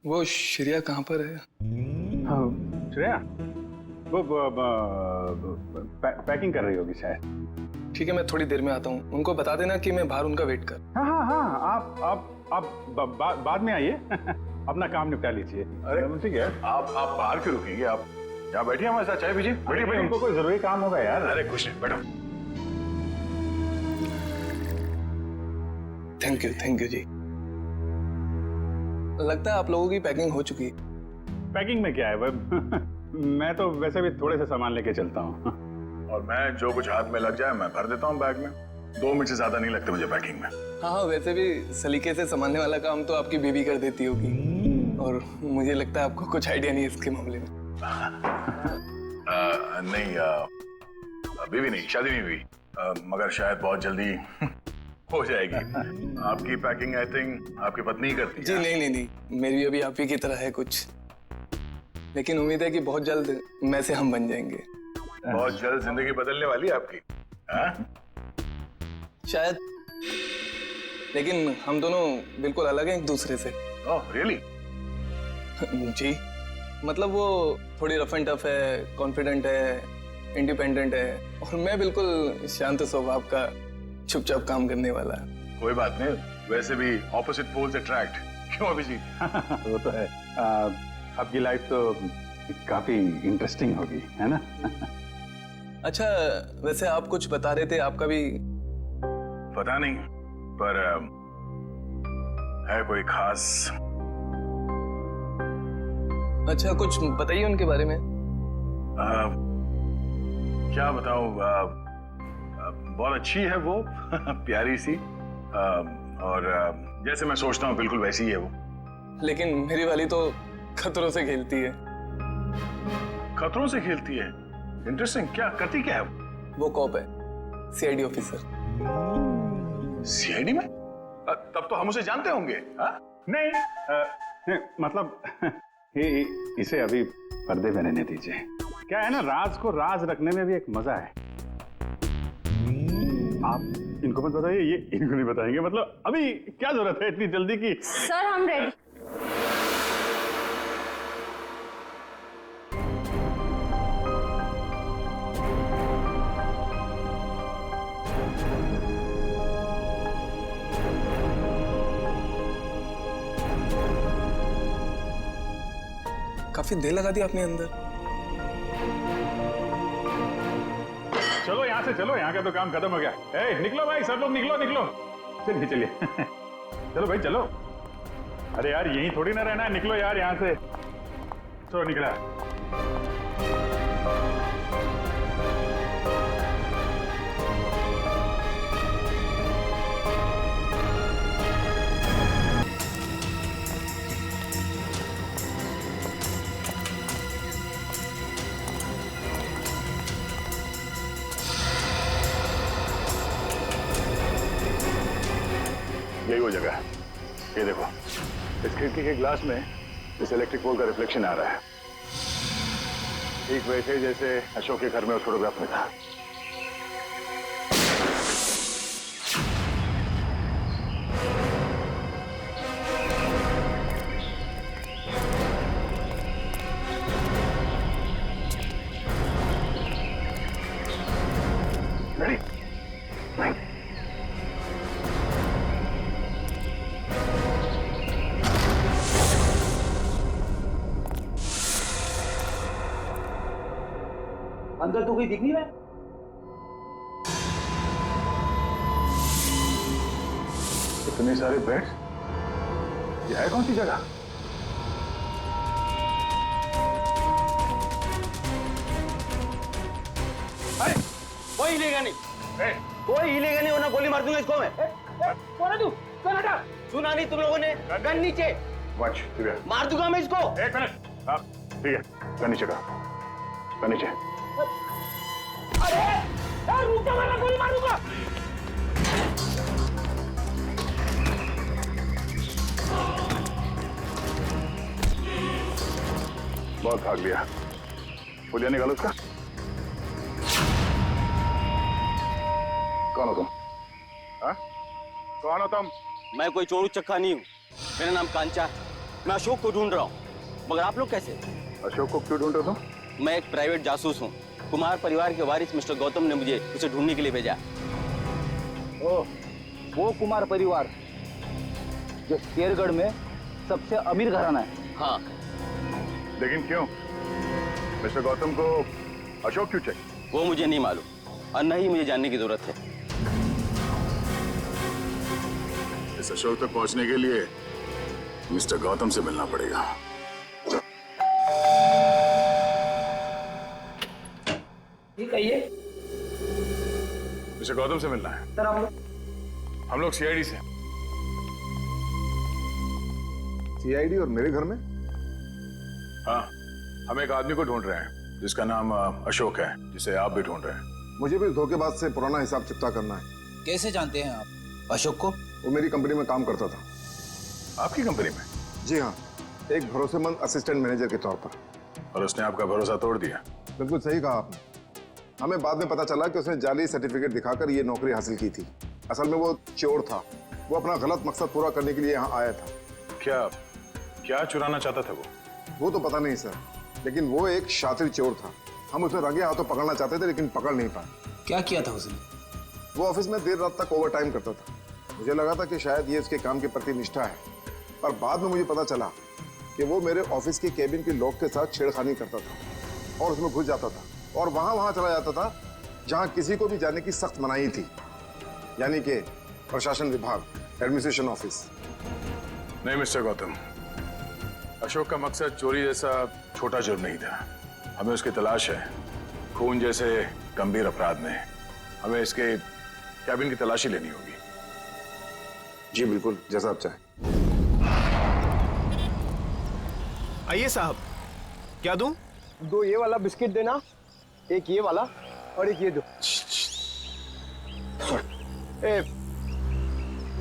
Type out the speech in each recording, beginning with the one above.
वो श्रेया कहाँ पर है? हाँ, श्रेया वो पैकिंग कर रही होगी शायद। ठीक है, मैं थोड़ी देर में आता हूँ। उनको बता देना कि मैं बाहर उनका वेट कर। हाँ हाँ हाँ, आप बाद में आइए। अपना काम निपटा लीजिए। अरे ठीक है। आप बाहर क्यों रुकेंगे? आप यहाँ बैठिए, हमारे साथ चाय पीजिए। बैठिए। उनको कोई जरूरी काम होगा यार। अरे कुछ नहीं, बैठो। थैंक यू जी। लगता है आप लोगों की पैकिंग हो चुकी है। पैकिंग में क्या है? मैं तो वैसे भी थोड़े से सामान लेके चलता हूँ। और मैं जो कुछ हाथ में लग जाए मैं भर देता हूँ बैग में। 2 मिनट से ज्यादा नहीं लगते मुझे पैकिंग में। हाँ, वैसे भी सलीके से संभालने वाला काम तो आपकी बेबी कर देती होगी, और मुझे लगता है आपको कुछ आइडिया नहीं है इसके मामले में। नहीं, अभी भी नहीं, शादी नहीं हुई, मगर शायद बहुत जल्दी हो जाएगी। आपकी पैकिंग आई थिंक आपकी पत्नी ही करती है। जी नहीं, मेरी अभी आप ही की तरह है कुछ, लेकिन उम्मीद है कि बहुत जल्द मैं से हम बन जाएंगे। बहुत जल्द जिंदगी बदलने वाली है आपकी। शायद, लेकिन हम दोनों बिल्कुल अलग हैं एक दूसरे से। Oh really? जी, मतलब वो थोड़ी रफ एंड टफ है, कॉन्फिडेंट है, इंडिपेंडेंट है, और मैं बिल्कुल शांत स्वभाव का, चुपचाप काम करने वाला। कोई बात नहीं, वैसे भी ऑपोजिट पोल्स अट्रैक्ट, क्यों अभिजीत? वो तो है। आपकी लाइफ तो काफी इंटरेस्टिंग होगी, है ना? अच्छा, वैसे आप कुछ बता रहे थे, आपका भी? पता नहीं, पर है कोई खास? अच्छा, कुछ बताइए उनके बारे में। क्या बताऊं, बहुत अच्छी है वो। प्यारी सी, और जैसे मैं सोचता हूँ बिल्कुल वैसी ही है वो। लेकिन मेरी वाली तो खतरों से खेलती है। खतरों से खेलती है? इंटरेस्टिंग। क्या करती क्या है वो कॉप है, सीआईडी ऑफिसर। सीआईडी में? तब तो हम उसे जानते होंगे। नहीं, मतलब इसे अभी पर्दे में रहने दीजिए। क्या है ना, राज को राज रखने में भी एक मजा है। आप इनको मत बताइए, ये इनको नहीं बताएंगे। मतलब अभी क्या जरूरत है इतनी जल्दी की? सर हम रेडी। काफी देर लगा दी आपने अंदर। चलो यहाँ से चलो, यहाँ का तो काम खत्म हो गया। निकलो भाई, सब लोग निकलो निकलो। चलिए चलो भाई चलो। अरे यार यहीं थोड़ी ना रहना है, निकलो यार यहाँ से। चलो निकला। यही वो जगह है। ये देखो, इस खिड़की के ग्लास में इस इलेक्ट्रिक पोल का रिफ्लेक्शन आ रहा है, ठीक वैसे जैसे अशोक के घर में उस फोटोग्राफ में था। Ready? Right. अंदर तो कोई दिख नहीं रहा है। इतने सारे बेड्स, यह है कौन सी जगह? अरे कोई हिलेगा नहीं, कोई हिलेगा नहीं, वरना गोली मार दूंगा इसको मैं। कौन है तू? कौन हटा? सुना नहीं तुम लोगों ने? गन नीचे। वॉच, ठीक है। मार दूंगा मैं इसको। एक मिनट। हाँ ठीक है, गन नीचे का, गन नीचे। अरे रुक जा, वरना गोली मारूंगा। बहुत भाग लिया। पुलिया निकालो उसका। कौन हो तुम? हाँ? कौन हो तुम? मैं कोई चोरू चक्का नहीं हूँ, मेरा नाम कांचा। मैं अशोक को ढूंढ रहा हूँ, मगर आप लोग कैसे? अशोक को क्यों ढूंढ रहे हो तुम? मैं एक प्राइवेट जासूस हूँ। कुमार परिवार के वारिस मिस्टर गौतम ने मुझे उसे ढूंढने के लिए भेजा। ओह, वो कुमार परिवार जो शेरगढ़ में सबसे अमीर घराना है। हाँ, लेकिन क्यों? मिस्टर गौतम को अशोक क्यों चाहिए? वो मुझे नहीं मालूम और न ही मुझे जानने की जरूरत है। इस अशोक तक पहुंचने के लिए मिस्टर गौतम से मिलना पड़ेगा। ठीक है, ये मिस्टर गौतम से मिलना है। सर हम लोग सीआईडी से। सीआईडी और मेरे घर में? हाँ, हम एक आदमी को ढूंढ रहे हैं जिसका नाम अशोक है, जिसे आप भी ढूंढ रहे हैं। मुझे भी धोखेबाज से पुराना हिसाब चुकता करना है। कैसे जानते हैं आप अशोक को? वो मेरी कंपनी में काम करता था। आपकी कंपनी में? जी हाँ, एक भरोसेमंद असिस्टेंट मैनेजर के तौर पर। और उसने आपका भरोसा तोड़ दिया? बिल्कुल सही कहा आपने। हमें बाद में पता चला कि उसने जाली सर्टिफिकेट दिखाकर ये नौकरी हासिल की थी। असल में वो चोर था। वो अपना गलत मकसद पूरा करने के लिए यहाँ आया था। क्या चुराना चाहता था वो तो पता नहीं सर, लेकिन वो एक शातिर चोर था। हम उसे रंगे हाथों पकड़ना चाहते थे, लेकिन पकड़ नहीं पाए। क्या किया था उसने? वो ऑफिस में देर रात तक ओवर टाइम करता था। मुझे लगा था कि शायद ये उसके काम के प्रति निष्ठा है, पर बाद में मुझे पता चला कि वो मेरे ऑफिस के केबिन के लॉक के साथ छेड़खानी करता था और उसमें घुस जाता था और वहां चला जाता था जहां किसी को भी जाने की सख्त मनाही थी, यानी कि प्रशासन विभाग, एडमिनिस्ट्रेशन ऑफिस। नहीं मिस्टर गौतम, अशोक का मकसद चोरी जैसा छोटा जुर्म नहीं था। हमें उसकी तलाश है। खून जैसे गंभीर अपराध में हमें इसके कैबिन की तलाशी लेनी होगी। जी बिल्कुल, जैसा आप चाहें। आइए साहब, क्या दूं? 2 ये वाला बिस्किट देना, एक ये वाला और एक ये दो।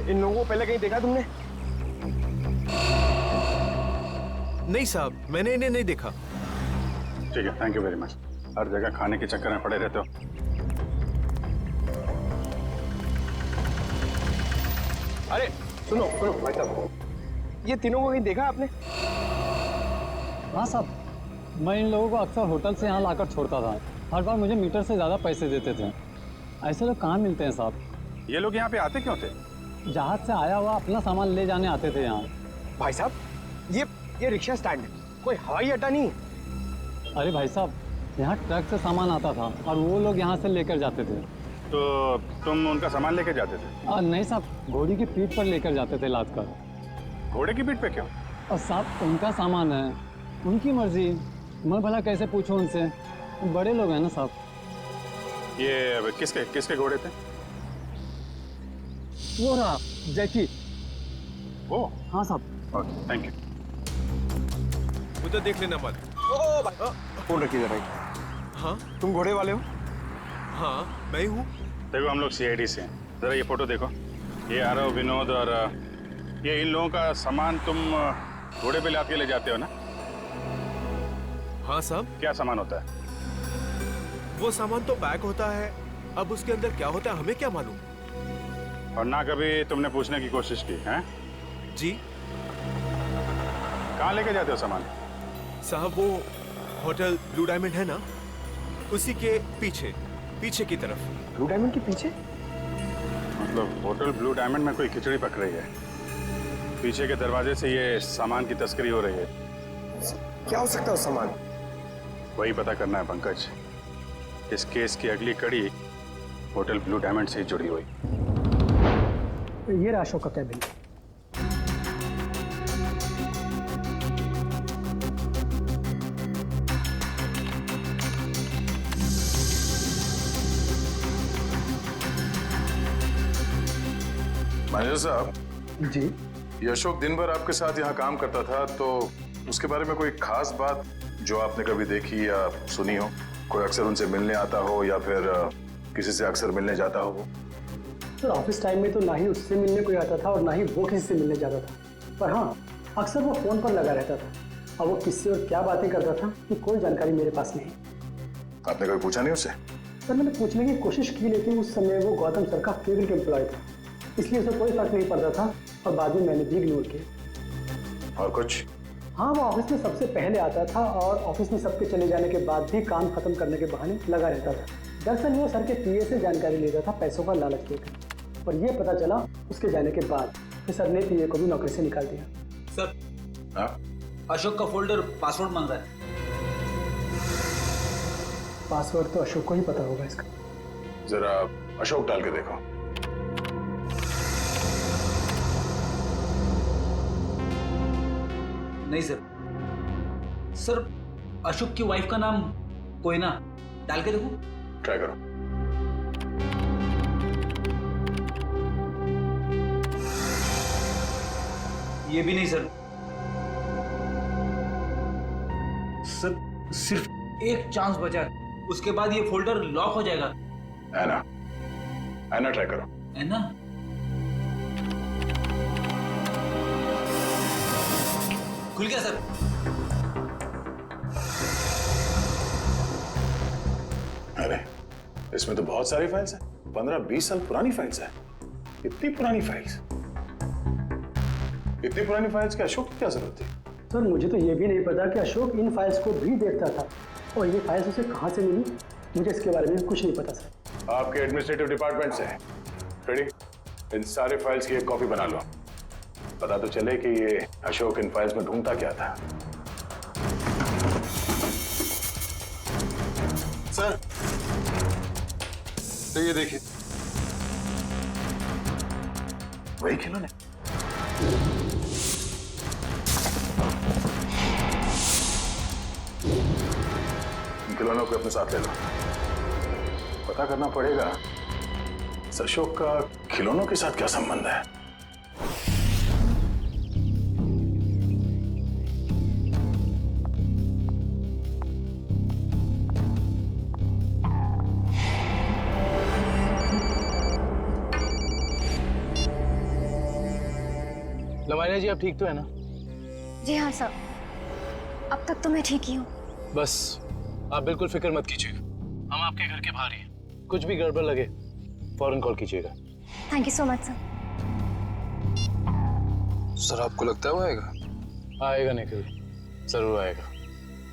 इन लोगों को पहले कहीं देखा तुमने? नहीं साहब, मैंने इन्हें नहीं देखा। ठीक है, थैंक यू वेरी मच। हर जगह खाने के चक्कर में पड़े रहते हो। अरे सुनो भाई साहब, ये तीनों को कहीं देखा आपने? हाँ साहब, मैं इन लोगों को अक्सर होटल से यहाँ लाकर छोड़ता था। हर बार मुझे मीटर से ज़्यादा पैसे देते थे। ऐसे लोग कहाँ मिलते हैं साहब? ये लोग यहाँ पे आते क्यों थे? जहाज से आया हुआ अपना सामान ले जाने आते थे यहाँ। भाई साहब, ये रिक्शा स्टैंड है, कोई हवाई अड्डा नहीं है। अरे भाई साहब, यहाँ ट्रक से सामान आता था और वो लोग यहाँ से लेकर जाते थे। तो तुम उनका सामान लेके जाते थे? नहीं साहब, घोड़ी की पीठ पर लेकर जाते थे लाद कर। घोड़े की पीठ पे क्यों? और साहब, उनका सामान है, उनकी मर्जी। मैं भला कैसे पूछूं उनसे? बड़े लोग हैं ना साहब। ये किसके घोड़े थे? वो रहा जैकी। वो? हाँ साहब। Okay, thank you. उधर देख लेना मत। फोन रखिए जरा। हाँ तुम घोड़े वाले हो? हाँ, मैं ही हूँ। देखो, हम लोग सीआईडी से हैं। जरा ये फोटो देखो। ये आरव, विनोद और ये इन लोगों का सामान तुम घोड़े पे लाद के ले जाते हो ना? हाँ साहब, क्या सामान होता है? वो सामान तो पैक होता है, अब उसके अंदर क्या होता है हमें क्या मालूम। और ना कभी तुमने पूछने की कोशिश की है? जी कहाँ लेके जाते हो सामान? साहब, वो होटल ब्लू डायमंड है ना, उसी के पीछे की तरफ। ब्लू डायमंड के पीछे? मतलब होटल ब्लू डायमंड में कोई खिचड़ी पक रही है, पीछे के दरवाजे से ये सामान की तस्करी हो रही है। क्या हो सकता है उस सामान? वही पता करना है पंकज। इस केस की अगली कड़ी होटल ब्लू डायमंड से ही जुड़ी हुई। ये रहा अशोक का कैबिन। मैनेजर साहब जी, ये अशोक दिन भर आपके साथ यहाँ काम करता था, तो उसके बारे में कोई खास बात जो आपने कभी देखी या सुनी हो? कोई अक्सर उनसे मिलने आता हो या फिर किसी से अक्सर मिलने जाता हो? सर, ऑफिस टाइम में तो ना ही उससे मिलने कोई आता था और ना ही वो किसी से मिलने जाता था। पर हाँ, अक्सर वो फोन पर लगा रहता था। अब वो किससे और क्या बातें करता था कि कोई जानकारी मेरे पास नहीं। आपने कभी पूछा नहीं उससे? सर, मैंने पूछने की कोशिश की, लेकिन उस समय वो गौतम सर का फेवरेट एम्प्लॉय था, इसलिए उसे कोई फर्क नहीं पड़ता था और बाद में मैंने भी इग्नोर किया। और कुछ? हाँ, वो ऑफिस में सबसे पहले आता था और ऑफिस में सबके चले जाने के बाद भी काम खत्म करने के बहाने लगा रहता था। दरअसल वो सर के पीए से जानकारी लेता था पैसों का लालच देकर, पर यह पता चला उसके जाने के बाद कि सर ने पीए को भी नौकरी से निकाल दिया। सर, हाँ? अशोक का फोल्डर पासवर्ड मांग रहा है। पासवर्ड तो अशोक को ही पता होगा इसका। जरा अशोक डाल के देखो। नहीं सर, सर अशोक की वाइफ का नाम कोयना, डाल के देखो। ट्राई करो। ये भी नहीं सर। सर सिर्फ एक चांस बचा है, उसके बाद ये फोल्डर लॉक हो जाएगा। ऐना, ऐना ट्राई करो। है ना? खुल गया सर। अरे इसमें तो बहुत सारी फाइल्स हैं, 15-20 साल पुरानी फाइल्स हैं। इतनी पुरानी फाइल्स, इतनी पुरानी फाइल्स की अशोक की क्या जरूरत थी? सर मुझे तो ये भी नहीं पता कि अशोक इन फाइल्स को भी देखता था, और ये फाइल्स उसे कहाँ से मिली, मुझे इसके बारे में कुछ नहीं पता सर। आपके एडमिनिस्ट्रेटिव डिपार्टमेंट से रेडी, इन सारे फाइल्स की एक कॉपी बना लो। पता तो चले कि ये अशोक इन फाइल्स में ढूंढता क्या था। सर, तो ये देखिए, वही खिलौने। इन खिलौनों को अपने साथ ले लो। पता करना पड़ेगा इस अशोक का खिलौनों के साथ क्या संबंध है। लवानिया जी, आप ठीक तो है ना? जी हाँ सर, अब तक तो मैं ठीक ही हूँ। बस आप बिल्कुल फिक्र मत कीजिएगा, हम आपके घर के बाहर ही हैं। कुछ भी गड़बड़ लगे फौरन कॉल कीजिएगा। Thank you so much sir. Sir आपको लगता है वो आएगा? आएगा निखिल, जरूर आएगा।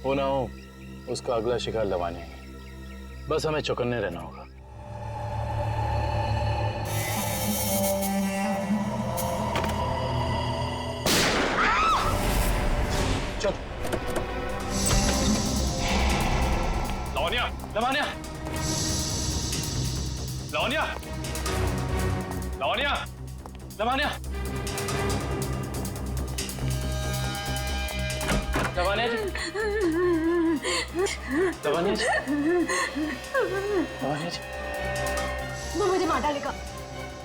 हो ना हो उसका अगला शिकार लवानिया है। बस हमें चौकन्ने रहना होगा। चल लवानिया, लवानिया, लवानिया, लवानिया, लवानिया, लवानिया जी, लवानिया जी, लवानिया जी। वो मुझे मार डालेगा,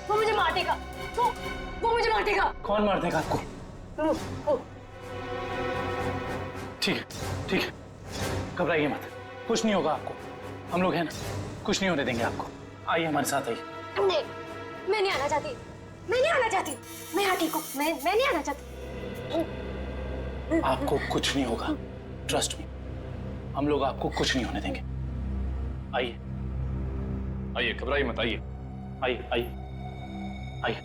वो मुझे मारेगा, वो मुझे मारेगा। कौन मार देगा आपको? ठीक है, ठीक है, घबराइए मत, कुछ नहीं होगा आपको। हम लोग हैं ना, कुछ नहीं होने देंगे आपको। आइए हमारे साथ आइए। नहीं, मैं नहीं आना चाहती, मैं नहीं आना चाहती, मैं यहाँ ठीक हूँ, मैं नहीं आना चाहती। आपको कुछ नहीं होगा, ट्रस्ट मी, हम लोग आपको कुछ नहीं होने देंगे। आइए आइए, घबराइए मत, आइए। आइए आइए आइए।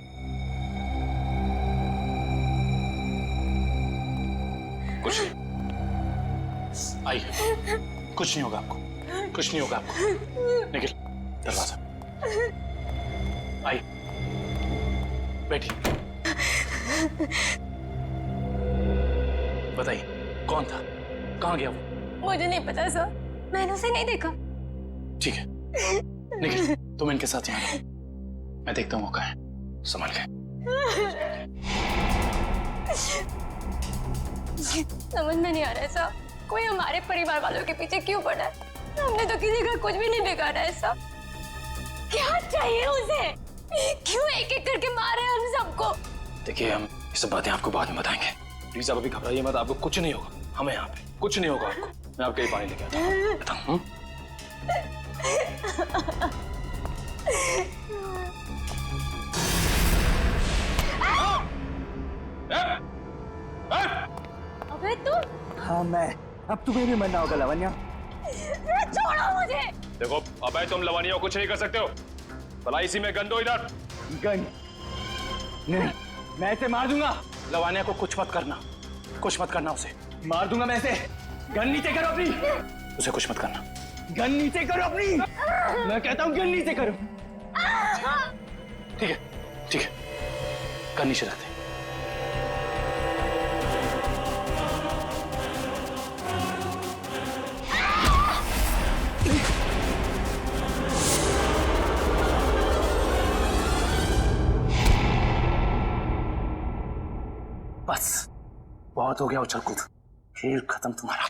कुछ नहीं, आइए, कुछ नहीं होगा आपको, कुछ नहीं होगा आपको। निखिल, दरवाजा। आइए, बैठिए। बताइए कौन था, कहाँ गया वो? मुझे नहीं पता सर, मैंने उसे नहीं देखा। ठीक है, निखिल तुम इनके साथ यहाँ रहो, मैं देखता हूँ वो कहाँ है। संभाल के। समझ में नहीं आ रहा है साहब, कोई हमारे परिवार वालों के पीछे क्यों पड़ा है? हमने तो किसी का कुछ भी नहीं बिगाड़ा है साहब। क्या चाहिए उसे? क्यों एक एक करके मारे हम सबको? देखिए, हम ये सब बातें आपको बाद में बताएंगे। प्लीज आप अभी घबराइए मत, आपको कुछ नहीं होगा। हमें यहाँ पे कुछ नहीं होगा आपको। मैं आपके लिए पानी लेके आता हूँ। बताऊँ? अबे तू? हाँ मैं, अब तुम्हें भी मरना होगा लवन्या। छोड़ो मुझे। देखो, अबे तुम लवानिया को कुछ नहीं कर सकते हो। भला इसी में गन दो इधर। गन? नहीं, मैं इसे मार दूंगा। लवानिया को कुछ मत करना, कुछ मत करना उसे। मार दूंगा मैं इसे। गन नीचे करो अपनी। उसे कुछ मत करना। गन नीचे करो अपनी। मैं कहता हूँ गन नीचे करो। ठीक है, ठीक है, गन नीचे रख दे। बस बहुत हो गया उछल कूद, खेल खत्म तुम्हारा।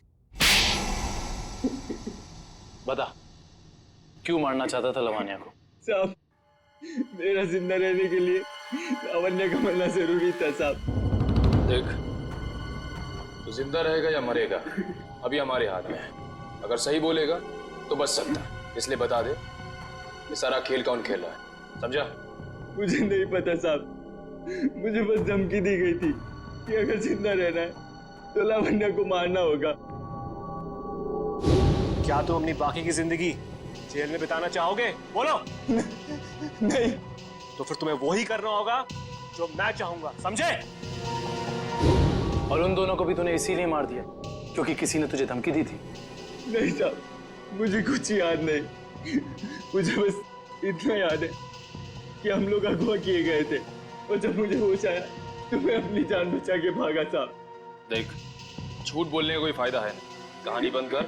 बता, क्यों मारना चाहता था लवानिया को? साहब, मेरा जिंदा रहने के लिए लावण्य का मरना जरूरी था साहब। देख, तू जिंदा रहेगा या मरेगा अभी हमारे हाथ में है। अगर सही बोलेगा तो बच सकता है, इसलिए बता दे ये सारा खेल कौन खेल रहा है, समझा? मुझे नहीं पता साहब, मुझे बस धमकी दी गई थी कि अगर जिंदा रहना है तो लावण्य को मारना होगा। क्या तुम अपनी बाकी की जिंदगी जेल में बिताना चाहोगे? बोलो। नहीं। तो फिर तुम्हें वही करना होगा जो मैं चाहूंगा, समझे? और उन दोनों को भी तूने इसीलिए मार दिया क्योंकि किसी ने तुझे धमकी दी थी? नहीं साहब, मुझे कुछ याद नहीं। मुझे बस इतना याद है कि हम लोग अगवा किए गए थे और जब मुझे होश आया तो मैं अपनी जान बचा के भागा साहब। देख, झूठ बोलने का कोई फायदा है नहीं, कहानी बंद कर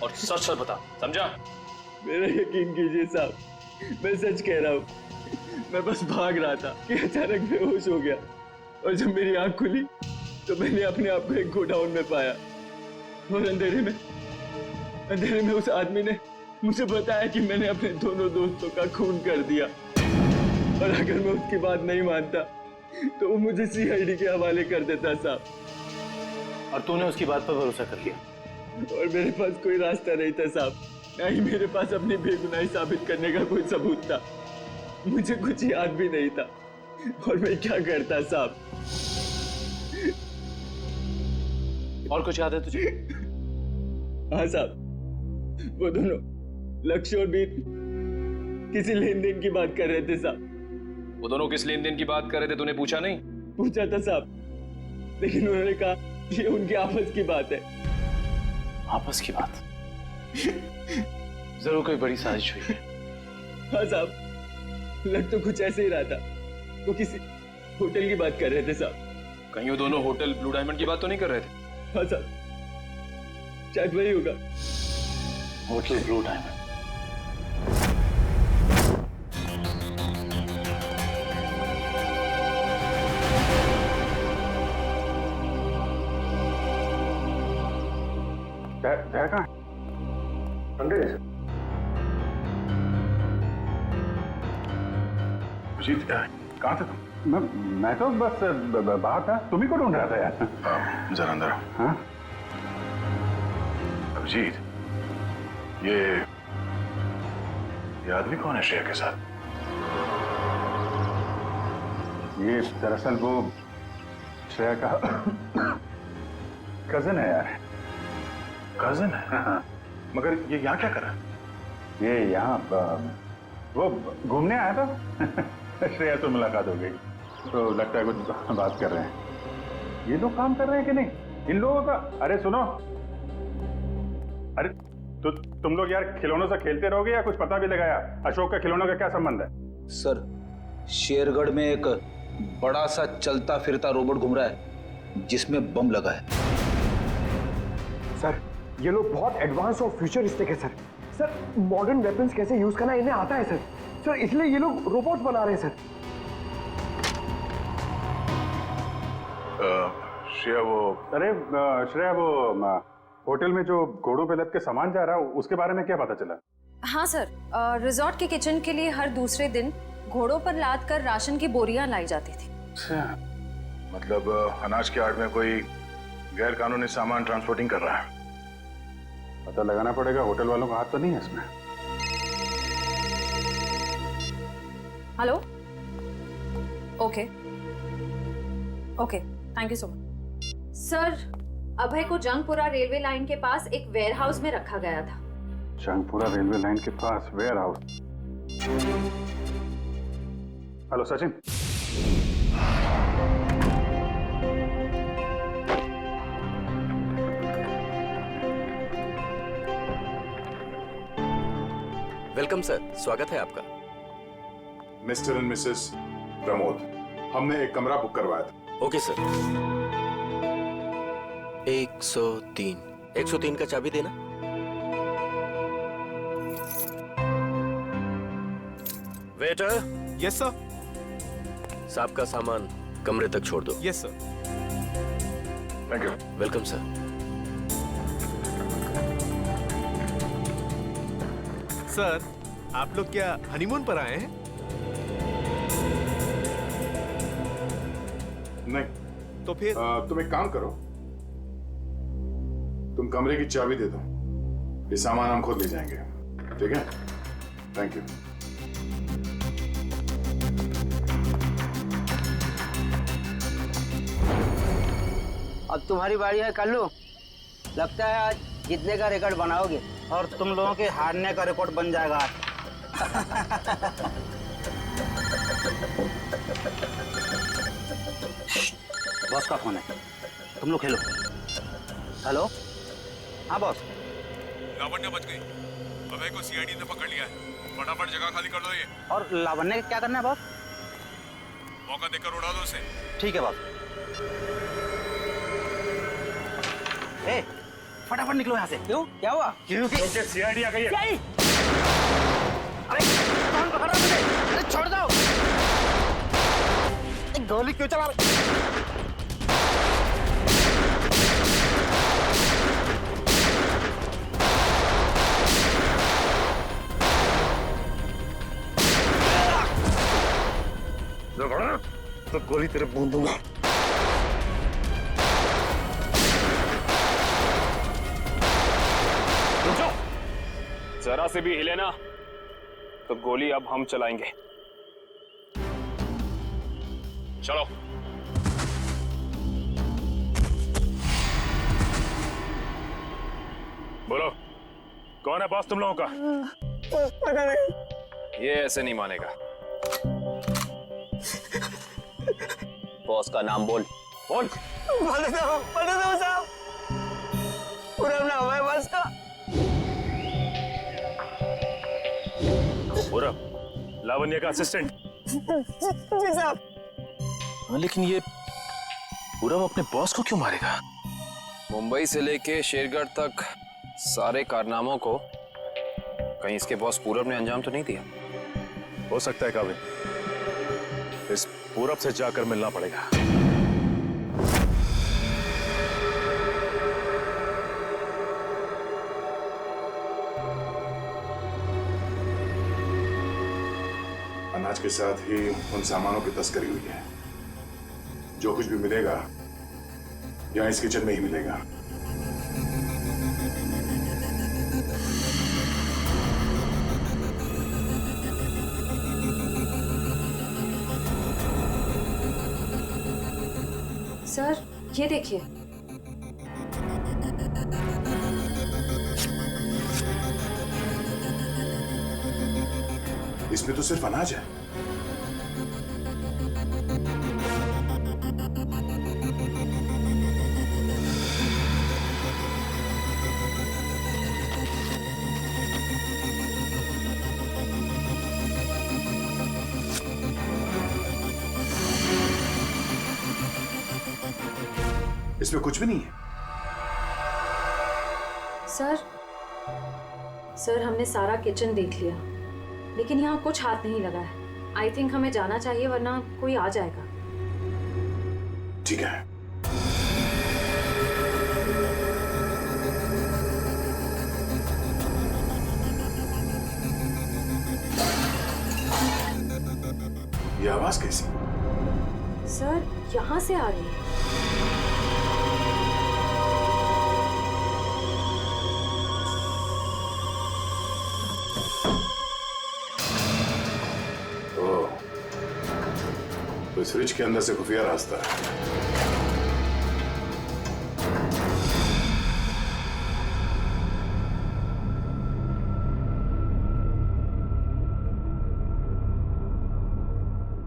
और सच सच बता, समझा? मेरा यकीन कीजिए साहब, मैं सच कह रहा हूँ। मैं बस भाग रहा था कि अचानक बेहोश हो गया और जब मेरी आंख खुली तो मैंने अपने आप को एक गोडाउन में पाया और अंधेरे में उस आदमी ने मुझे बताया कि मैंने अपने दोनों दोस्तों का खून कर दिया और अगर मैं उसकी बात नहीं मानता तो वो मुझे CID के हवाले कर देता साहब। और तूने उसकी बात पर भरोसा कर लिया? और मेरे पास कोई रास्ता नहीं था साहब, ना ही मेरे पास अपनी बेगुनाही साबित करने का कोई सबूत था। मुझे कुछ याद भी नहीं था और मैं क्या करता साहब। और कुछ याद है तुझे? हाँ साहब, वो दोनों लक्ष्य और बीर किसी लेन देन की बात कर रहे थे साहब। वो दोनों किस लेन देन की बात कर रहे थे, तूने पूछा नहीं? पूछा था साहब, लेकिन उन्होंने कहा ये उनकी आपस की बात है। आपस की बात? जरूर कोई बड़ी साजिश हुई है। हाँ साहब, लग तो कुछ ऐसे ही रहा था। वो किसी होटल की बात कर रहे थे साहब। कहीं वो दोनों होटल ब्लू डायमंड की बात तो नहीं कर रहे थे? हाँ साहब, शायद वही होगा। Hotel blue diamond. जय कहाँ? अंदर है। अजीत, कहाँ थे तुम? मैं तो बस बाहर था, तुम ही को ढूंढ रहा था यार। जरा अंदर। हाँ? अभिजीत, ये आदमी कौन है श्रेया के साथ? ये दरअसल वो श्रेया का कजन है यार। कजन है? हाँ। मगर ये यहाँ क्या कर रहा है? ये यहाँ वो घूमने आया था। श्रेया से मुलाकात हो गई तो लगता है कुछ बात कर रहे हैं। ये लोग काम कर रहे हैं कि नहीं इन लोगों का? अरे सुनो, अरे तो तुम लोग यार खिलौनों से खेलते रहोगे या कुछ पता भी लगाया? अशोक का खिलौनों का क्या संबंध है? सर, शेरगढ़ में एक बड़ा सा चलता फिरता रोबोट घूम रहा है जिसमें बम लगा है। सर, ये लोग बहुत एडवांस और फ्यूचरिस्टिक है सर। सर, मॉडर्न वेपन्स कैसे यूज करना इन्हें आता है सर। सर, इसलिए ये लोग रोबोट बना रहे हैं सर। श्रेया वो, अरे श्रेया वो होटल में जो घोड़ों पे लद के सामान जा रहा है उसके बारे में क्या पता चला? हाँ सर, रिजॉर्ट के किचन के लिए हर दूसरे दिन घोड़ों पर लाद कर राशन की बोरियां लाई जाती थी। अच्छा, मतलब अनाज के आड़ में कोई गैर कानूनी सामान ट्रांसपोर्टिंग कर रहा है। पता लगाना पड़ेगा, होटल वालों का हाथ तो नहीं है इसमें। Hello, okay okay, thank you so much. Sir, Abhay को जंगपुरा रेलवे लाइन के पास एक वेयरहाउस में रखा गया था। जंगपुरा रेलवे लाइन के पास warehouse? Hello Sachin. Welcome sir, स्वागत है आपका। मिस्टर एंड मिसेस प्रमोद, हमने एक कमरा बुक करवाया था। Okay sir. 103 का चाबी देना। वेटर। Yes sir. साहब का सामान कमरे तक छोड़ दो। Yes sir. Thank you. Welcome sir. Sir, आप लोग क्या हनीमून पर आए हैं? नहीं। तो फिर तुम एक काम करो, तुम कमरे की चाबी दे दो, ये सामान हम खुद ले जाएंगे। ठीक है? Thank you. अब तुम्हारी बारी है कल्लू। लगता है आज जीतने का रिकॉर्ड बनाओगे और तुम लोगों के हारने का रिकॉर्ड बन जाएगा आज। बॉस का फोन है, तुम लोग खेलो। हेलो, हाँ बॉस। लावण्य बच गई। अभय को सीआईडी ने पकड़ लिया है। फटाफट जगह खाली कर दो ये। और लावण्य का क्या करना है बॉस? मौका देकर उड़ा दो उसे। ठीक है बॉस। ए, फटाफट निकलो यहाँ से। क्यों? क्या हुआ? क्योंकि सीआईडी आ गई है। अरे कौन पकड़ रहा है मुझे? अरे छोड़ दो। गोली क्यों चला रहे? तो गोली तेरे मुंह दूंगा। जरा से भी हिले ना तो गोली अब हम चलाएंगे। चलो। बोलो, कौन है बॉस तुम लोगों का? पता नहीं। ये ऐसे नहीं मानेगा। बॉस का नाम बोल। बोल। बोल दो साहब। पूरा नाम है बॉस का। पूरब, लावण्य का असिस्टेंट। जी साहब। लेकिन ये पूरब अपने बॉस को क्यों मारेगा? मुंबई से लेके शेरगढ़ तक सारे कारनामों को कहीं इसके बॉस पूरब ने अंजाम तो नहीं दिया? हो सकता है काबिल, इस पूरब से जाकर मिलना पड़ेगा। अनाज के साथ ही उन सामानों की तस्करी हुई है। जो कुछ भी मिलेगा यहाँ इस किचन में ही मिलेगा। सर, ये देखिए। इसमें तो सिर्फ अनाज है। इसमें कुछ भी नहीं है। सर हमने सारा किचन देख लिया, लेकिन यहाँ कुछ हाथ नहीं लगा है। आई थिंक हमें जाना चाहिए, वरना कोई आ जाएगा। ठीक है। ये आवाज कैसी? सर, यहाँ से आ रही है। तो इस फ्रिज के अंदर से खुफिया रास्ता है।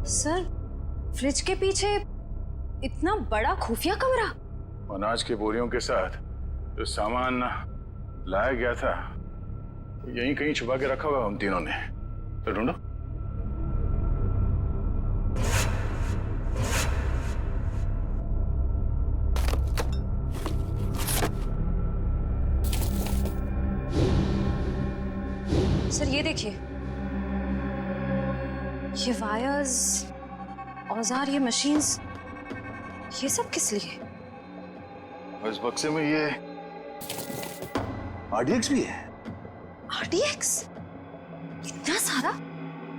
सर, फ्रिज के पीछे इतना बड़ा खुफिया कमरा? अनाज के बोरियों के साथ जो सामान लाया गया था यहीं कहीं छुपा के रखा हुआ उन तीनों ने, तो ढूंढो। सर ये देखिए, ये वायर्स, औजार, ये मशीन्स, ये सब किस लिए? और इस बक्से में ये RDX भी है। RDX? इतना सारा?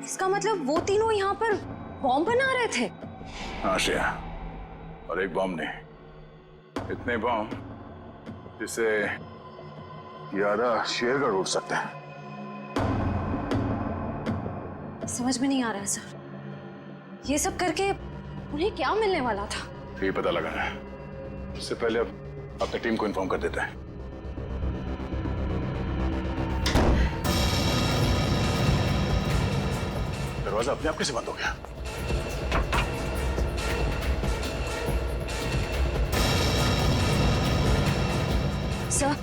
इसका मतलब वो तीनों यहाँ पर बॉम्ब बना रहे थे? हाँ श्रेया, और एक बॉम्ब नहीं, इतने बॉम्ब जिससे ये आधा शेरगढ़ उड़ सकता है। समझ में नहीं आ रहा है सर, ये सब करके उन्हें क्या मिलने वाला था? ये पता लगाना है। इससे पहले अब अपनी टीम को इन्फॉर्म कर देते हैं। दरवाजा अपने आप कैसे बंद हो गया? सर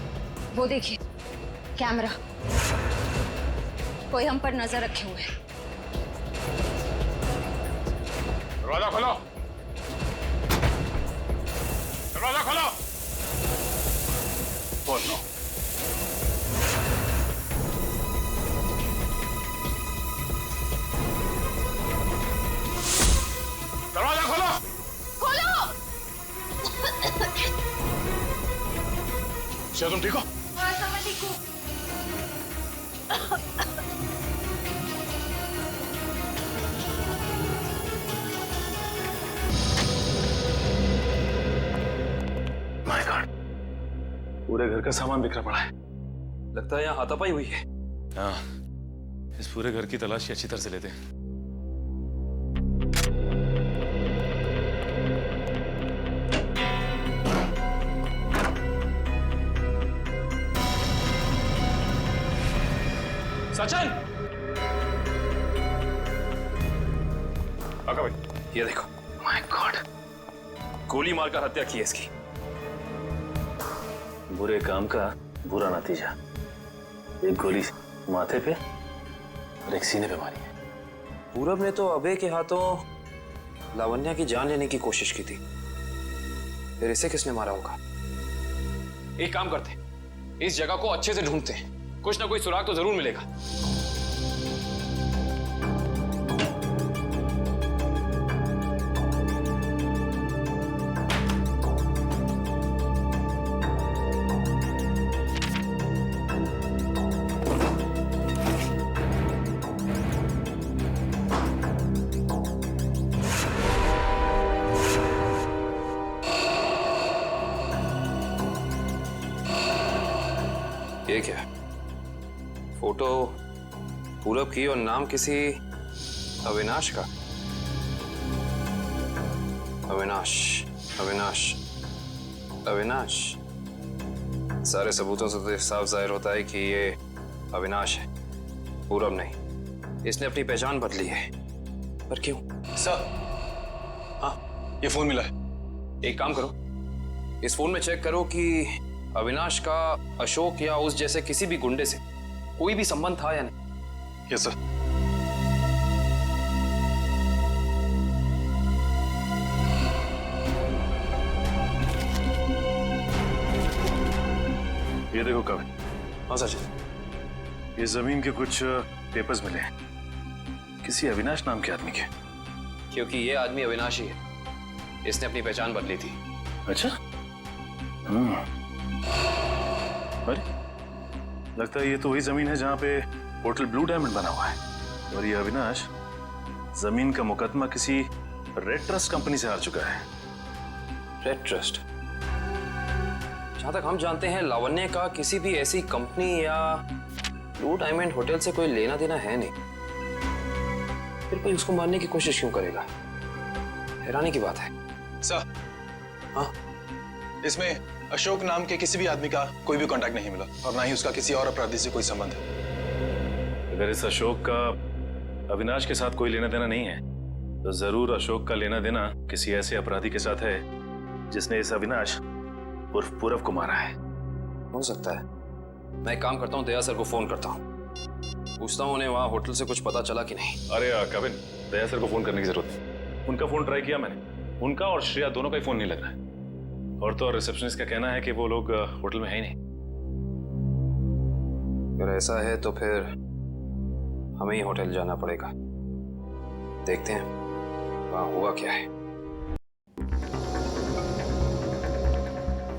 वो देखिए, कैमरा, कोई हम पर नजर रखे हुए है। दरवाजा खोलो, दरवाजा खोलो। बोल लो। दरवाजा खोलो। खोलो। क्या तुम ठीक हो? हाँ सर, मैं ठीक हूँ। माय गॉड, पूरे घर का सामान बिखरा पड़ा है। लगता है यहाँ हाथापाई हुई है। हाँ, इस पूरे घर की तलाशी अच्छी तरह से लेते हैं। सचिन! आका भाई, ये देखो। माय गॉड, गोली मारकर हत्या की है इसकी। बुरे काम का बुरा नतीजा। एक गोली माथे पे और एक सीने पे मारी है। पूरब ने तो अभय के हाथों लावण्या की जान लेने की कोशिश की थी, फिर इसे किसने मारा होगा? एक काम करते हैं, इस जगह को अच्छे से ढूंढते हैं, कुछ ना कोई सुराग तो जरूर मिलेगा। ये क्या है? फोटो पूरब की और नाम किसी अविनाश का। अविनाश, अविनाश, अविनाश। सारे सबूतों से तो साफ जाहिर होता है कि ये अविनाश है, पूरब नहीं। इसने अपनी पहचान बदली है, पर क्यों? सर, हाँ, ये फोन मिला है। एक काम करो, इस फोन में चेक करो कि अविनाश का अशोक या उस जैसे किसी भी गुंडे से कोई भी संबंध था या नहीं। Yes sir. ये देखो कवि। हाँ सचिन। ये जमीन के कुछ पेपर्स मिले हैं, किसी अविनाश नाम के आदमी के। क्योंकि ये आदमी अविनाश ही है, इसने अपनी पहचान बदली थी। अच्छा। अरे, लगता है ये तो वही जमीन है जहां पे होटल ब्लू डायमंड बना हुआ है, और ये अविनाश जमीन का मुकदमा किसी रेड ट्रस्ट कंपनी से हार चुका है। Red trust? जहां तक हम जानते हैं लावण्य का किसी भी ऐसी कंपनी या ब्लू डायमंड होटल से कोई लेना देना है नहीं, फिर कोई उसको मारने की कोशिश क्यों करेगा? हैरानी की बात है। सर, हाँ, इसमें अशोक नाम के किसी भी आदमी का कोई भी कांटेक्ट नहीं मिला, और ना ही उसका किसी और अपराधी से कोई संबंध है। अगर इस अशोक का अविनाश के साथ कोई लेना देना नहीं है, तो जरूर अशोक का लेना देना किसी ऐसे अपराधी के साथ है जिसने इस अविनाश उर्फ पूरब को मारा है। हो सकता है, मैं एक काम करता हूँ, दया सर को फोन करता हूँ, पूछता हूँ उन्हें वहाँ होटल से कुछ पता चला कि नहीं। अरे कविन, दया सर को फोन करने की जरूरत नहीं। उनका फोन ट्राई किया मैंने, उनका और श्रेया दोनों का ही फोन नहीं लग रहा है। और तो और रिसेप्शनिस्ट का कहना है कि वो लोग होटल में है ही नहीं। अगर ऐसा है तो फिर हमें ही होटल जाना पड़ेगा। देखते हैं वहाँ हुआ क्या है।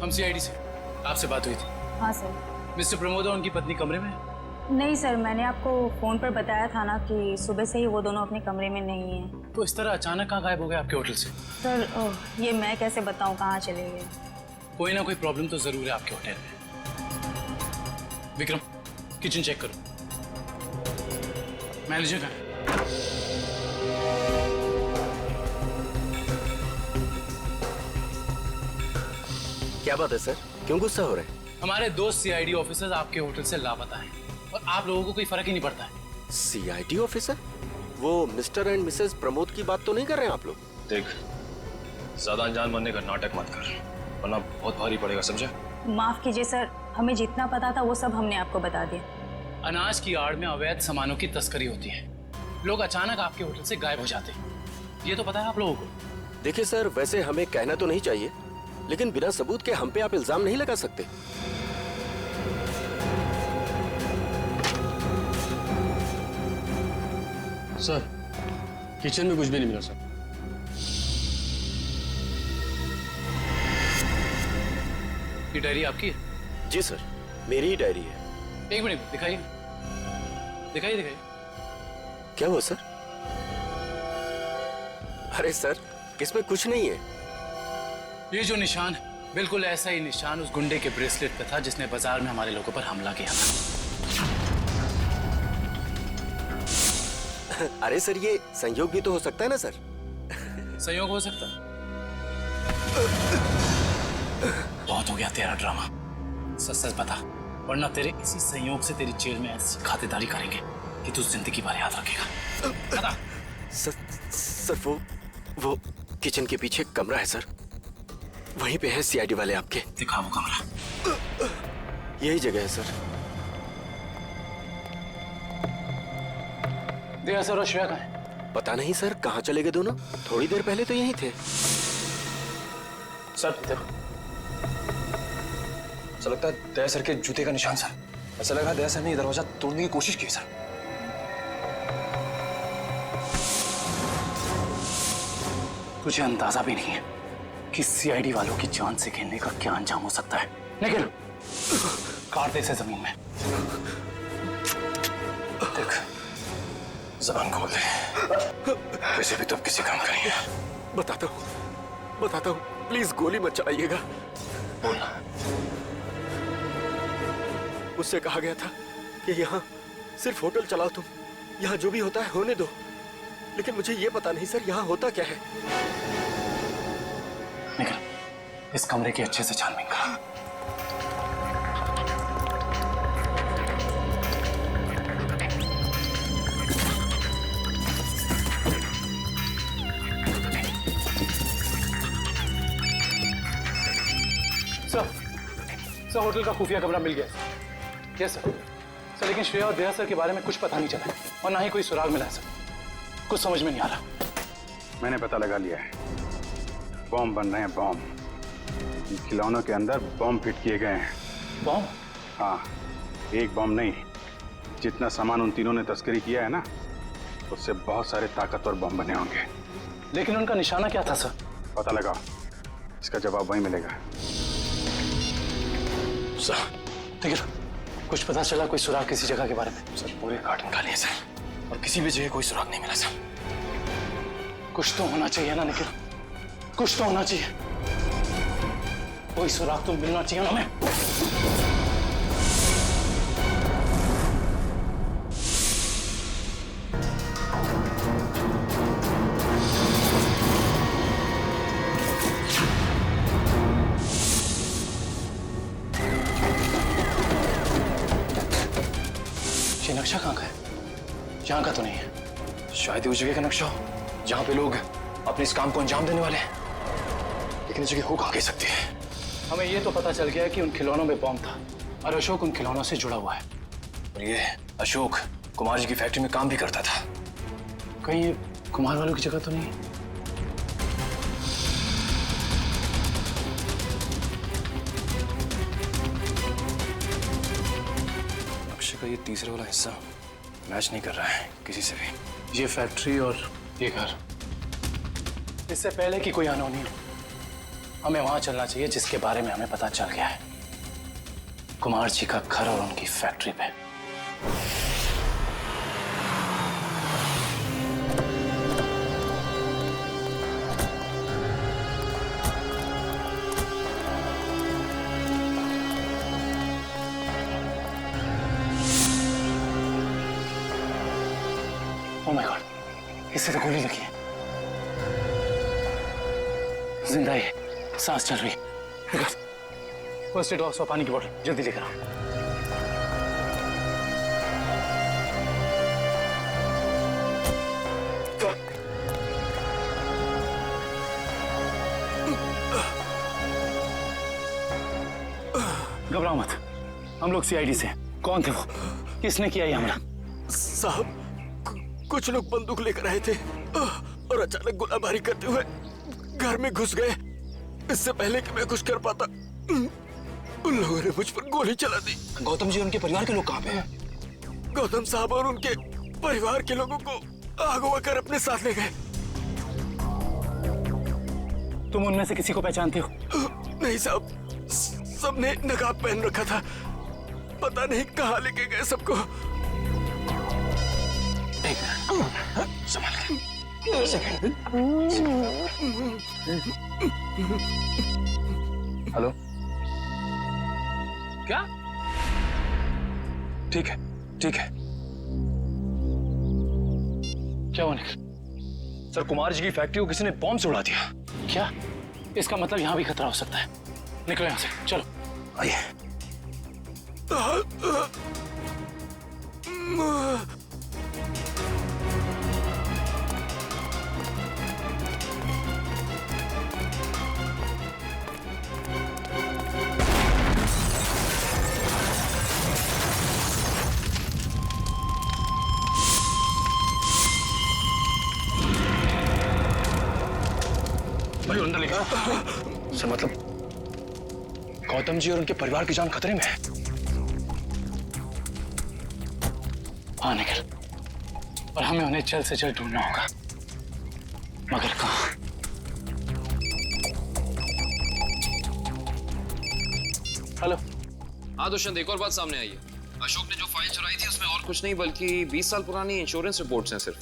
हम सीआईडी से, आपसे बात हुई थी। हाँ सर। मिस्टर प्रमोद और उनकी पत्नी कमरे में? नहीं सर, मैंने आपको फोन पर बताया था ना कि सुबह से ही वो दोनों अपने कमरे में नहीं हैं। तो इस तरह अचानक कहाँ गायब हो गए आपके होटल से? सर ये मैं कैसे बताऊं कहाँ चले गए। कोई ना कोई प्रॉब्लम तो जरूर है आपके होटल में। विक्रम, किचन चेक करो। मैनेजर कहाँ है? क्या बात है सर, क्यों गुस्सा हो रहे हैं? हमारे दोस्त सीआईडी ऑफिसर्स आपके होटल से लापता हैं और आप लोगों को कोई फर्क ही नहीं पड़ता है। CID officer? वो मिस्टर एंड मिसेस प्रमोद की बात तो नहीं कर रहे हैं आप लोग? देख, ज्यादा अनजान बनने का नाटक मत कर, वरना बहुत भारी पड़ेगा, समझे? माफ कीजिए सर, हमें जितना पता था वो सब हमने आपको बता दिया। अनाज की आड़ में अवैध सामानों की तस्करी होती है। लोग अचानक आपके होटल से गायब हो जाते हैं, ये तो पता है आप लोगों को। देखिए सर, वैसे हमें कहना तो नहीं चाहिए, लेकिन बिना सबूत के हम पे आप इल्जाम नहीं लगा सकते। सर, किचन में कुछ भी नहीं मिला सर। ये डायरी आपकी है? जी सर, मेरी ही डायरी है। एक मिनट दिखाइए, दिखाइए दिखाइए। क्या हुआ सर? अरे सर, इसमें कुछ नहीं है। ये जो निशान है, बिल्कुल ऐसा ही निशान उस गुंडे के ब्रेसलेट पे था जिसने बाजार में हमारे लोगों पर हमला किया था। अरे सर, ये संयोग भी तो हो सकता है ना सर? संयोग हो सकता है। बहुत हो गया तेरा ड्रामा, सच सच बता, वरना तेरे इसी संयोग से तेरी जेल में ऐसी खातिरदारी करेंगे कि तू जिंदगी भर याद रखेगा। बता। सर वो किचन के पीछे कमरा है सर, वहीं पे है सीआईडी वाले आपके। दिखा वो कमरा। यही जगह है सर। दया सर और श्रेया कहाँ है? पता नहीं सर, कहाँ चले गए दोनों? थोड़ी देर पहले तो यहीं थे। सर देखो, ऐसा लगता है दया सर के जूते का निशान सर। ऐसा लग रहा है दया सर ने दरवाजा तोड़ने की कोशिश की सर। तुझे अंदाजा भी नहीं है कि सीआईडी वालों की जान से खेलने का क्या अंजाम हो सकता है। निकल, काट दे इसे जमीन में। देख, जबान खोल दे, वैसे भी तो अब किसी काम करेंगे। बताता हूँ, प्लीज गोली मत चलाइएगा। बोलना। मुझसे कहा गया था कि यहाँ सिर्फ होटल चलाओ तुम, यहाँ जो भी होता है होने दो। लेकिन मुझे ये पता नहीं सर, यहाँ होता क्या है। निकल, इस कमरे की अच्छे से छानबीन कर। सर, होटल का खुफिया कमरा मिल गया। Yes sir. लेकिन श्रेया और दया सर के बारे में कुछ पता नहीं चला और ना ही कोई सुराग मिला है सर। कुछ समझ में नहीं आ रहा। मैंने पता लगा लिया है, बॉम्ब बन रहे हैं, बॉम्ब। इन खिलौनों के अंदर बॉम्ब फिट किए गए हैं। बॉम्ब? हाँ, एक बॉम्ब नहीं, जितना सामान उन तीनों ने तस्करी किया है ना, उससे बहुत सारे ताकतवर बॉम्ब बने होंगे। लेकिन उनका निशाना क्या था सर? पता लगाओ, इसका जवाब वहीं मिलेगा। सर, ठीक है, कुछ पता चला कोई सुराग किसी जगह के बारे में? सर पूरे कार्टन खाली है सर, और किसी भी जगह कोई सुराग नहीं मिला सर। कुछ तो होना चाहिए ना निखिल, कुछ तो होना चाहिए। कोई सुराग तो मिलना चाहिए ना हमें। ये नक्शा कहाँ का है? यहाँ का तो नहीं है। शायद उस जगह का नक्शा हो जहाँ पे लोग अपने इस काम को अंजाम देने वाले हैं, लेकिन इस जगह हो कहाँ कह सकती है। हमें ये तो पता चल गया है कि उन खिलौनों में बॉम्ब था, और अशोक उन खिलौनों से जुड़ा हुआ है। और ये अशोक कुमार जी की फैक्ट्री में काम भी करता था। कहीं ये कुमार वालों की जगह तो नहीं? अक्षय का ये तीसरे वाला हिस्सा मैच नहीं कर रहा है किसी से भी। ये फैक्ट्री और ये घर, इससे पहले कि कोई अनहोनी हो, हमें वहां चलना चाहिए जिसके बारे में हमें पता चल गया है, कुमार जी का घर और उनकी फैक्ट्री पे। ओह माय गॉड, इससे तो गोली लगी है। जिंदा है, सांस चल रही है। फर्स्ट एड बॉक्स और पानी की बोतल जल्दी लेकर आओ। घबराओ मत, हम लोग सीआईडी से। कौन थे वो? किसने किया ये हमला? साहब, कुछ लोग बंदूक लेकर आए थे और अचानक गोलाबारी करते हुए घर में घुस गए। इससे पहले कि मैं कुछ कर पाता, उन लोगों ने मुझ पर गोली चला दी। गौतम जी और उनके परिवार के लोग कहाँ पे हैं? गौतम साहब और उनके परिवार के लोगों को अगवा कर अपने साथ ले गए। तुम उनमें से किसी को पहचानते हो? नहीं साहब, सबने नकाब पहन रखा था। पता नहीं कहाँ लेके गए सबको। संभाल के। हेलो, क्या? ठीक है, ठीक है। क्या हुआ निखिल? सर, कुमार जी की फैक्ट्री को किसी ने बॉम्ब से उड़ा दिया। क्या? इसका मतलब यहाँ भी खतरा हो सकता है। निकलो यहाँ से, चलो। आइए। भाई अंदर लेकर। सर, मतलब गौतम जी और उनके परिवार की जान खतरे में है। हाँ निखिल, और हमें उन्हें जल्द से जल्द ढूंढना होगा, मगर कहाँ? हेलो। हाँ दुष्यंत, एक और बात सामने आई है। अशोक ने जो फाइल चुराई थी उसमें और कुछ नहीं बल्कि 20 साल पुरानी इंश्योरेंस रिपोर्ट्स हैं सिर्फ।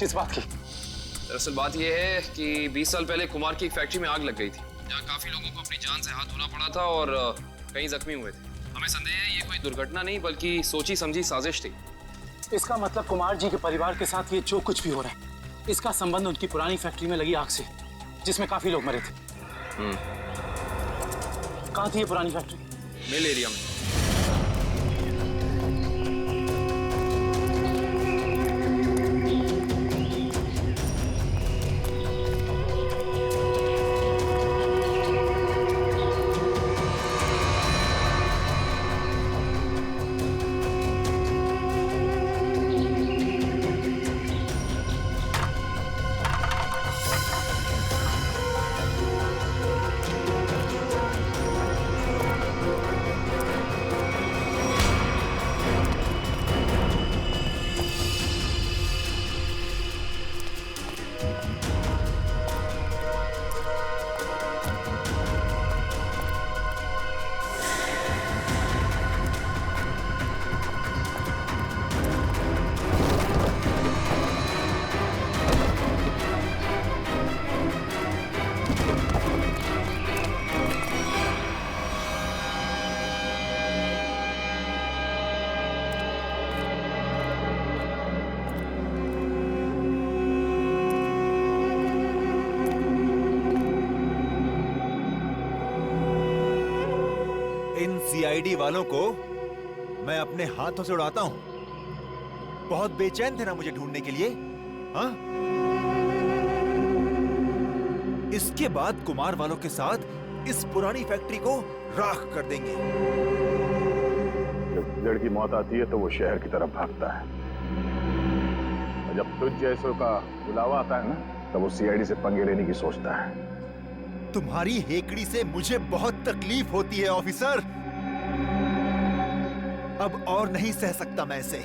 किस बात की? दरअसल बात यह है कि 20 साल पहले कुमार की एक फैक्ट्री में आग लग गई थी, जहाँ काफी लोगों को अपनी जान से हाथ धोना पड़ा था और कई जख्मी हुए थे। हमें संदेह है ये कोई दुर्घटना नहीं बल्कि सोची समझी साजिश थी। इसका मतलब कुमार जी के परिवार के साथ ये जो कुछ भी हो रहा है, इसका संबंध उनकी पुरानी फैक्ट्री में लगी आग से, जिसमें काफी लोग मरे थे। कहाँ थी ये पुरानी फैक्ट्री? मिल एरिया में। सीआईडी वालों को मैं अपने हाथों से उड़ाता हूं। बहुत बेचैन थे ना मुझे ढूंढने के लिए, हाँ? इसके बाद कुमार वालों के साथ इस पुरानी फैक्ट्री को राख कर देंगे। जब गिदड़ की मौत आती है तो वो शहर की तरफ भागता है, और जब तुझ जैसों का बुलावा आता है ना, तब वो सीआईडी से पंगे लेने की सोचता है। तुम्हारी हेकड़ी से मुझे बहुत तकलीफ होती है ऑफिसर। अब और नहीं सह सकता मैं इसे।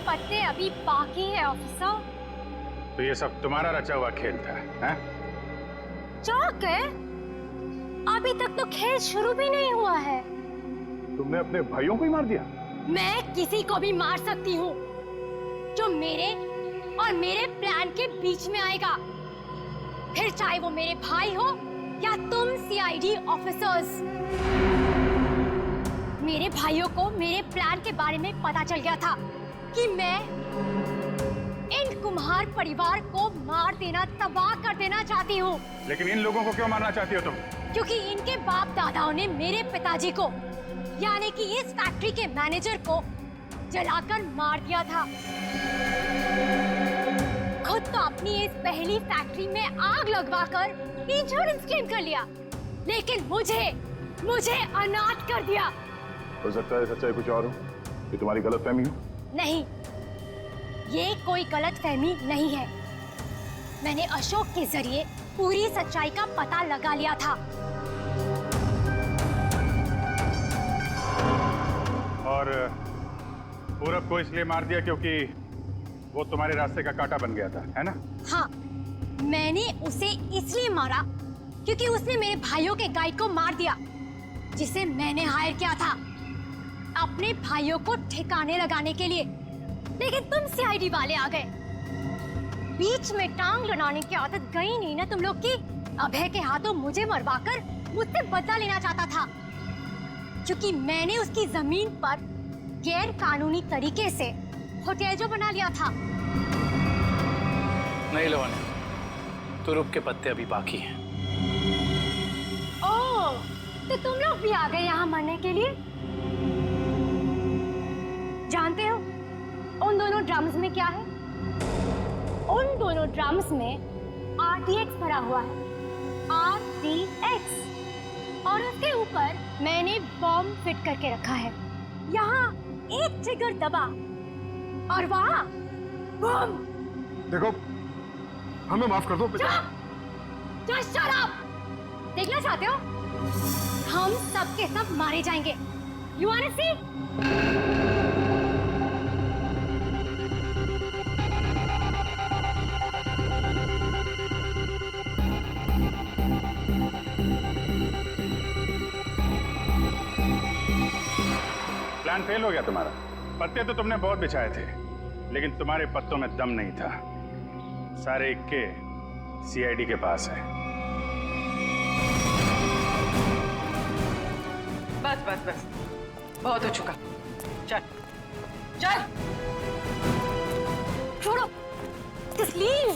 पत्ते अभी बाकी है ऑफिसर। तो ये सब तुम्हारा रचा हुआ खेल था, हैं? चौक है, अभी तक तो खेल शुरू भी नहीं हुआ है। तुमने अपने भाइयों को ही मार दिया? मैं किसी को भी मार सकती हूँ जो मेरे और मेरे प्लान के बीच में आएगा, फिर चाहे वो मेरे भाई हो या तुम सीआईडी ऑफिसर्स। मेरे भाइयों को मेरे प्लान के बारे में पता चल गया था कि मैं इन कुम्हार परिवार को मार देना, तबाह कर देना चाहती हूँ। लेकिन इन लोगों को क्यों मारना चाहती हो तुम? क्योंकि इनके बाप दादाओं ने मेरे पिताजी को, यानी कि इस फैक्ट्री के मैनेजर को जलाकर मार दिया था। खुद तो अपनी इस पहली फैक्ट्री में आग लगवाकर इंश्योरेंस क्लेम कर लिया, लेकिन मुझे अनाथ कर दिया। हो सकता है सच्चाई कुछ और हो, ये तुम्हारी गलतफहमी हो। नहीं, ये कोई गलतफहमी नहीं है। मैंने अशोक के जरिए पूरी सच्चाई का पता लगा लिया था। और पूरब को इसलिए मार दिया क्योंकि वो तुम्हारे रास्ते का कांटा बन गया था, है ना? हाँ, मैंने उसे इसलिए मारा क्योंकि उसने मेरे भाइयों के गाइड को मार दिया, जिसे मैंने हायर किया था अपने भाइयों को ठिकाने लगाने के लिए। लेकिन तुम सीआईडी वाले आ गए, बीच में टांग लड़ाने की आदत गई नहीं ना तुम लोग की। अभय के हाथों मुझे मरवाकर मुझसे बदला लेना चाहता था, क्योंकि मैंने उसकी जमीन पर गैर कानूनी तरीके से होटल जो बना लिया था। नहीं लवानी, तुरुप के पत्ते अभी बाकी हैं। ओह, तो तुम लोग भी आ गए यहाँ मरने के लिए? जानते हो उन दोनों ड्रम्स में क्या है? उन दोनों ड्रम्स में RTX भरा हुआ है, RTX, और उसके ऊपर मैंने बॉम्ब फिट करके रखा है। यहाँ एक ट्रिगर दबा और वहाँ बॉम्ब। देखो, हमें माफ कर दो। Just shut up! देखना चाहते हो? हम सब के सब मारे जाएंगे। You wanna see? Plan fail हो गया तुम्हारा। पत्ते तो तुमने बहुत बिछाए थे, लेकिन तुम्हारे पत्तों में दम नहीं था। सारे इक्के सीआईडी के पास है। बस बस बस, बहुत हो चुका। चल चल, छोड़ो, तस्लीम